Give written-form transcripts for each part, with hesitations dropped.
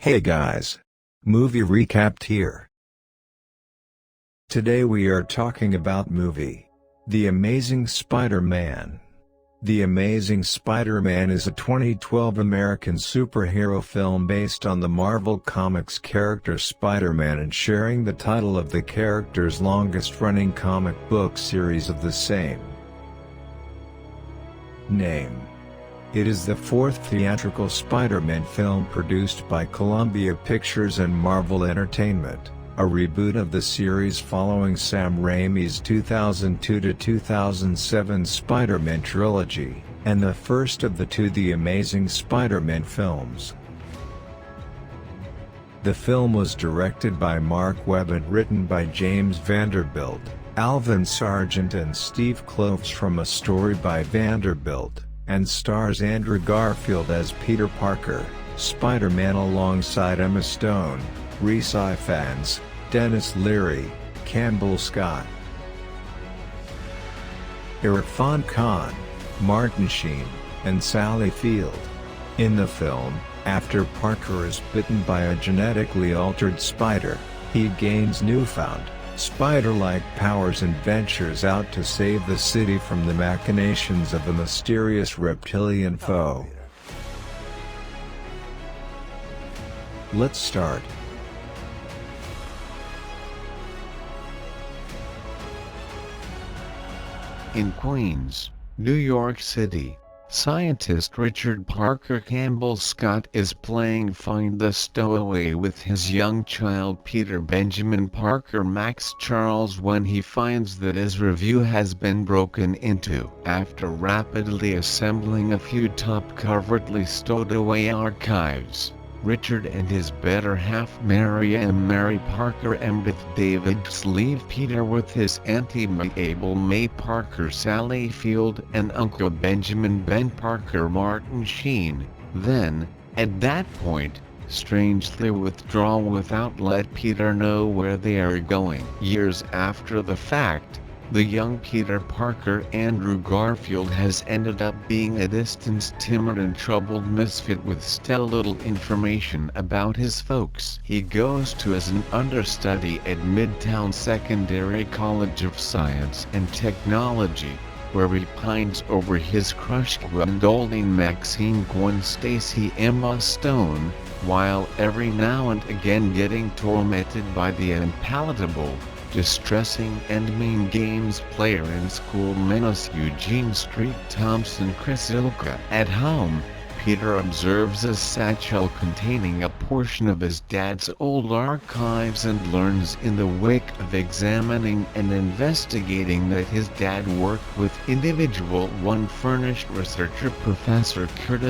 Hey guys! Movie recapped here. Today we are talking about movie The Amazing Spider-Man. The Amazing Spider-Man is a 2012 American superhero film based on the Marvel Comics character Spider-Man and sharing the title of the character's longest-running comic book series of the same name. It is the fourth theatrical Spider-Man film produced by Columbia Pictures and Marvel Entertainment, a reboot of the series following Sam Raimi's 2002-2007 Spider-Man trilogy, and the first of the two The Amazing Spider-Man films. The film was directed by Mark Webb and written by James Vanderbilt, Alvin Sargent and Steve Kloves from a story by Vanderbilt, and stars Andrew Garfield as Peter Parker, Spider-Man alongside Emma Stone, Rhys Ifans, Dennis Leary, Campbell Scott, Irfan Khan, Martin Sheen, and Sally Field. In the film, after Parker is bitten by a genetically altered spider, he gains newfound, spider-like powers and ventures out to save the city from the machinations of a mysterious reptilian foe. Let's start. In Queens, New York City, scientist Richard Parker Campbell Scott is playing Find the Stowaway with his young child Peter Benjamin Parker Max Charles when he finds that his review has been broken into. After rapidly assembling a few top-covertly stowed away archives, Richard and his better half Mary Parker Embeth Davids leave Peter with his Auntie Mabel May Parker Sally Field and Uncle Benjamin Ben Parker Martin Sheen, then, at that point, strangely withdraw without let Peter know where they are going. Years after the fact, the young Peter Parker Andrew Garfield has ended up being a distant, timid and troubled misfit with still little information about his folks. He goes to as an understudy at Midtown Secondary College of Science and Technology, where he pines over his crush Gwendolyn Maxine Gwen Stacy Emma Stone, while every now and again getting tormented by the unpalatable, distressing and mean games player in school menace Eugene Street Thompson Chris Ilka. At home, Peter observes a satchel containing a portion of his dad's old archives and learns in the wake of examining and investigating that his dad worked with individual one furnished researcher Professor Curt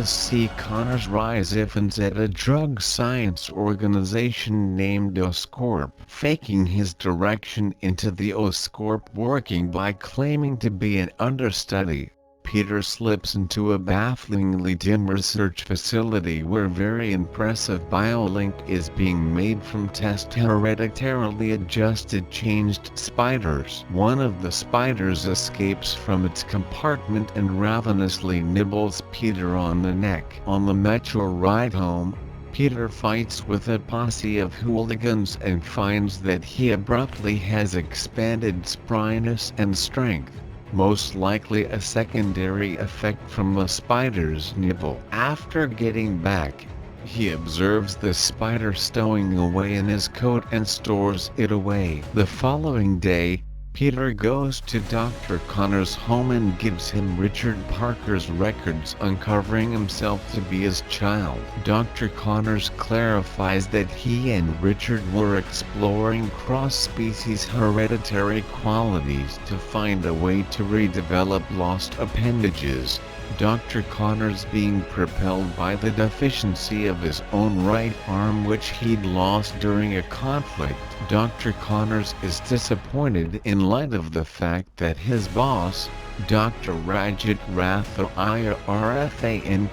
Connors Rhys Ifans at a drug science organization named Oscorp, faking his direction into the Oscorp working by claiming to be an understudy. Peter slips into a bafflingly dim research facility where very impressive biolink is being made from test hereditarily adjusted changed spiders. One of the spiders escapes from its compartment and ravenously nibbles Peter on the neck. On the metro ride home, Peter fights with a posse of hooligans and finds that he abruptly has expanded spryness and strength, most likely a secondary effect from the spider's nibble. After getting back, he observes the spider stowing away in his coat and stores it away. The following day, Peter goes to Dr. Connors' home and gives him Richard Parker's records, uncovering himself to be his child. Dr. Connors clarifies that he and Richard were exploring cross-species hereditary qualities to find a way to redevelop lost appendages, Dr. Connors being propelled by the deficiency of his own right arm which he'd lost during a conflict. Dr. Connors is disappointed in light of the fact that his boss, Dr. Rajat Ratha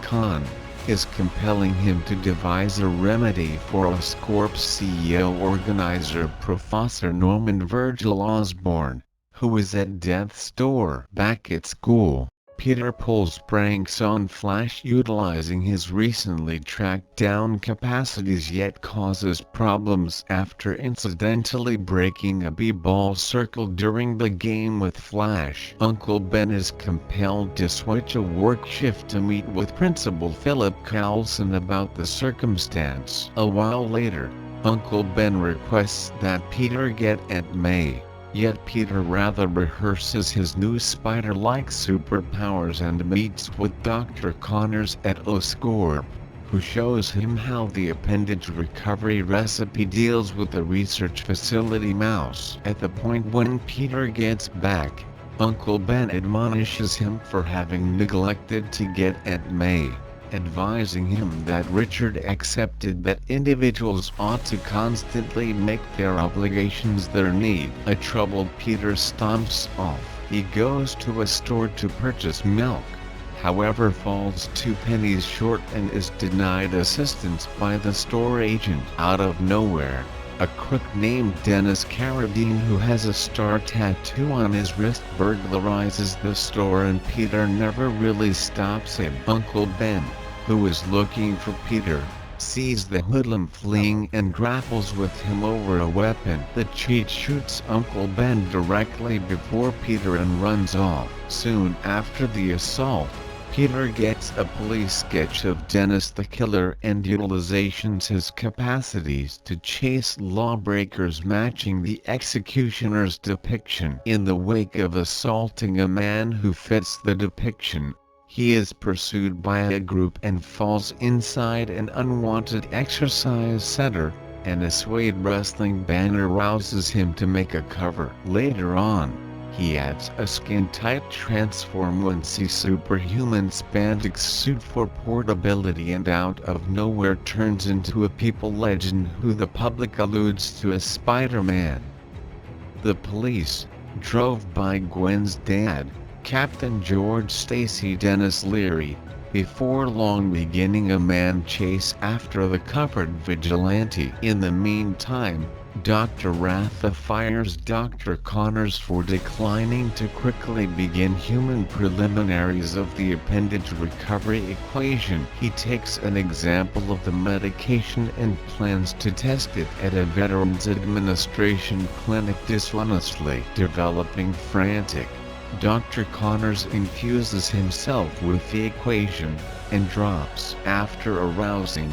Khan, is compelling him to devise a remedy for Oscorp's CEO-organizer Professor Norman Virgil Osborn, who is at death's door. Back at school, Peter pulls pranks on Flash utilizing his recently tracked down capacities, yet causes problems after incidentally breaking a b-ball circle during the game with Flash. Uncle Ben is compelled to switch a work shift to meet with Principal Philip Coulson about the circumstance. A while later, Uncle Ben requests that Peter get Aunt May. Yet Peter rather rehearses his new spider-like superpowers and meets with Dr. Connors at Oscorp, who shows him how the appendage recovery recipe deals with the research facility mouse. At the point when Peter gets back, Uncle Ben admonishes him for having neglected to get Aunt May, advising him that Richard accepted that individuals ought to constantly make their obligations their need. A troubled Peter stomps off. He goes to a store to purchase milk, however falls 2 pennies short and is denied assistance by the store agent. Out of nowhere, a crook named Dennis Carradine, who has a star tattoo on his wrist, burglarizes the store and Peter never really stops him. Uncle Ben, who is looking for Peter, sees the hoodlum fleeing and grapples with him over a weapon. The cheat shoots Uncle Ben directly before Peter and runs off. Soon after the assault, Peter gets a police sketch of Dennis the killer and utilizations his capacities to chase lawbreakers, matching the executioner's depiction. In the wake of assaulting a man who fits the depiction, he is pursued by a group and falls inside an unwanted exercise center. An suede wrestling banner rouses him to make a cover. Later on, he adds a skin-tight transformancy superhuman spandex suit for portability and out of nowhere turns into a people legend who the public alludes to as Spider-Man. The police, drove by Gwen's dad, Captain George Stacy Dennis Leary, before long beginning a man chase after the covered vigilante. In the meantime, Dr. Ratha fires Dr. Connors for declining to quickly begin human preliminaries of the appendage recovery equation. He takes an example of the medication and plans to test it at a Veterans Administration clinic, dishonestly developing frantic. Dr. Connors infuses himself with the equation, and drops. After arousing,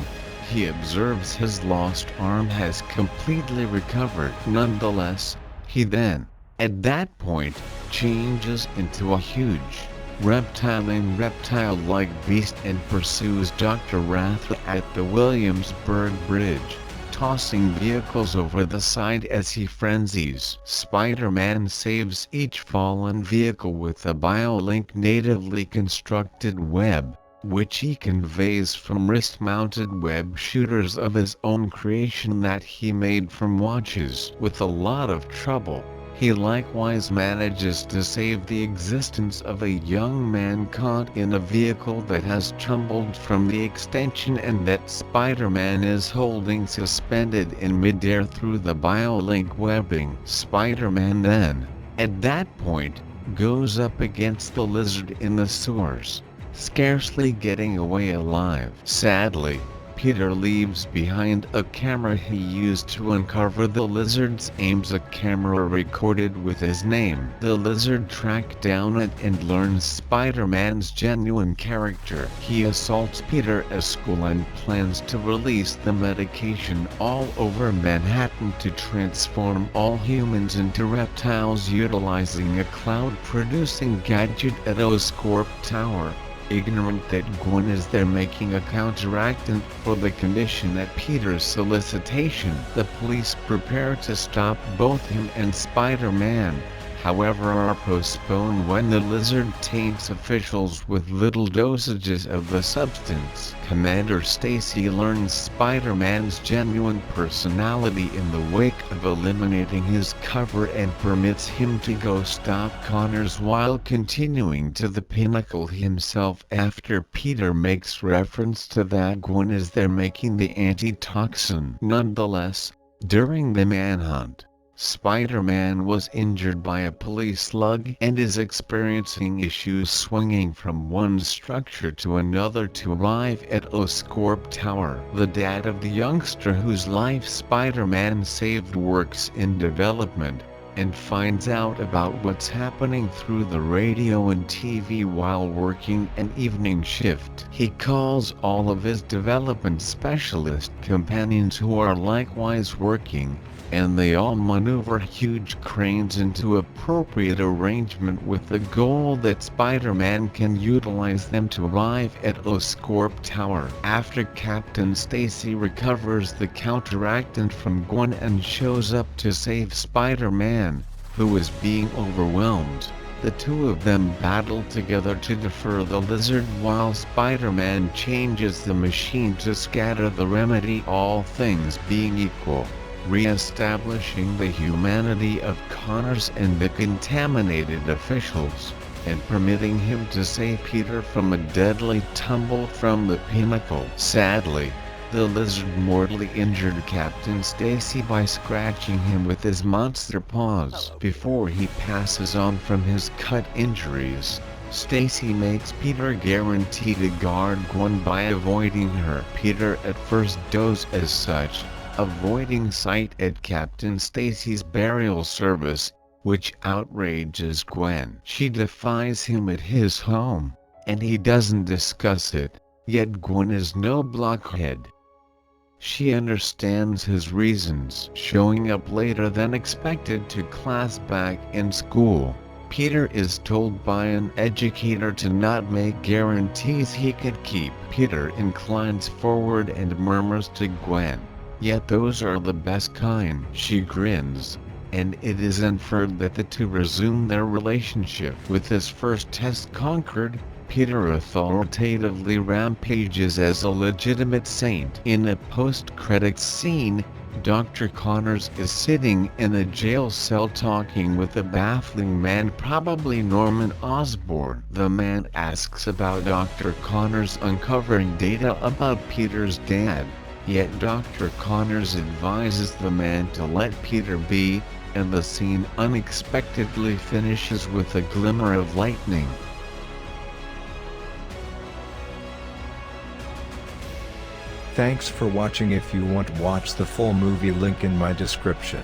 he observes his lost arm has completely recovered. Nonetheless, he then, at that point, changes into a huge, reptile-like beast and pursues Dr. Ratha at the Williamsburg Bridge, tossing vehicles over the side as he frenzies. Spider-Man saves each fallen vehicle with a BioLink natively constructed web, which he conveys from wrist-mounted web shooters of his own creation that he made from watches. With a lot of trouble, he likewise manages to save the existence of a young man caught in a vehicle that has tumbled from the extension and that Spider-Man is holding suspended in midair through the BioLink webbing. Spider-Man then, at that point, goes up against the lizard in the sewers, scarcely getting away alive. Sadly, Peter leaves behind a camera he used to uncover the lizard's aims, a camera recorded with his name. The lizard tracks down it and learns Spider-Man's genuine character. He assaults Peter at school and plans to release the medication all over Manhattan to transform all humans into reptiles utilizing a cloud-producing gadget at Oscorp Tower. Ignorant that Gwen is there making a counteractant for the condition at Peter's solicitation, the police prepare to stop both him and Spider-Man, however are postponed when the lizard taints officials with little dosages of the substance. Commander Stacy learns Spider-Man's genuine personality in the wake of eliminating his cover and permits him to go stop Connors while continuing to the Pinnacle himself after Peter makes reference to that Gwen is there making the antitoxin. Nonetheless, during the manhunt, Spider-Man was injured by a police slug and is experiencing issues swinging from one structure to another to arrive at Oscorp Tower. The dad of the youngster whose life Spider-Man saved works in development, and finds out about what's happening through the radio and TV while working an evening shift. He calls all of his development specialist companions who are likewise working, and they all maneuver huge cranes into appropriate arrangement with the goal that Spider-Man can utilize them to arrive at Oscorp Tower. After Captain Stacy recovers the counteractant from Gwen and shows up to save Spider-Man, who is being overwhelmed, the two of them battle together to defer the lizard while Spider-Man changes the machine to scatter the remedy, all things being equal, re-establishing the humanity of Connors and the contaminated officials, and permitting him to save Peter from a deadly tumble from the pinnacle. Sadly, the lizard mortally injured Captain Stacy by scratching him with his monster paws. Before he passes on from his cut injuries, Stacy makes Peter guarantee to guard Gwen by avoiding her. Peter at first does as such, avoiding sight at Captain Stacy's burial service, which outrages Gwen. She defies him at his home, and he doesn't discuss it, yet Gwen is no blockhead. She understands his reasons, showing up later than expected to class back in school. Peter is told by an educator to not make guarantees he could keep. Peter inclines forward and murmurs to Gwen, "Yet those are the best kind." She grins, and it is inferred that the two resume their relationship. With his first test conquered, Peter authoritatively rampages as a legitimate saint. In a post-credits scene, Dr. Connors is sitting in a jail cell talking with a baffling man, probably Norman Osborn. The man asks about Dr. Connors uncovering data about Peter's dad, yet Dr. Connors advises the man to let Peter be, and the scene unexpectedly finishes with a glimmer of lightning. Thanks for watching. If you want to watch the full movie, link in my description.